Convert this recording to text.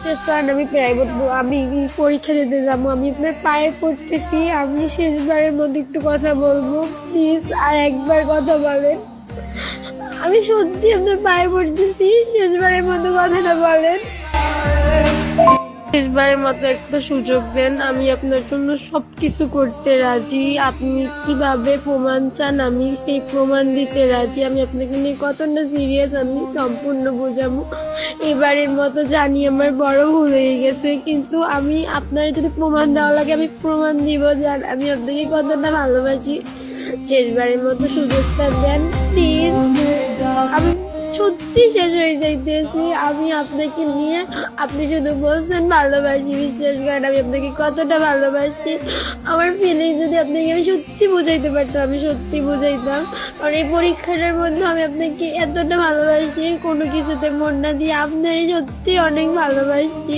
বিশ্বাস করেন আমি প্রাইভেট আমি পরীক্ষা দিতে যাবো, আমি আপনার পায়ে পড়তেছি, আমি শেষবারের মধ্যে একটু কথা বলবো, প্লিজ আর একবার কথা বলেন। আমি সত্যি আপনার পায়ে পড়তেছি, শেষবারের মতো কথাটা বলেন, শেষবারের মতো একটা সুযোগ দেন। আমি আপনার জন্য সবকিছু করতে রাজি। আপনি কিভাবে প্রমাণ চান আমি সেই প্রমাণ দিতে রাজি। আমি আপনাকে নিয়ে কতটা সিরিয়াস আমি সম্পূর্ণ বোঝাবো। এবারের মতো জানি আমার বড় ভুল হয়ে গেছে, কিন্তু আমি আপনার যদি প্রমাণ দেওয়া লাগে আমি প্রমাণ দিব যে আমি আপনাকে কতটা ভালোবাসি। শেষবারের মতো সুযোগটা দেন প্লিজ। আমি সত্যি শেষ হয়ে যাইতেছি আমি আপনাকে নিয়ে। আপনি শুধু বলছেন ভালোবাসি, বিশ্বাস করেন আমি আপনাকে কতটা ভালোবাসি। আমার ফিলিং যদি আপনাকে আমি সত্যি বুঝাইতে পারতাম আমি সত্যি বুঝাইতাম। কারণ এই পরীক্ষাটার মধ্যে আমি আপনাকে এতটা ভালোবাসি, কোনো কিছুতে মন না দিয়ে আপনারই সত্যি অনেক ভালোবাসি।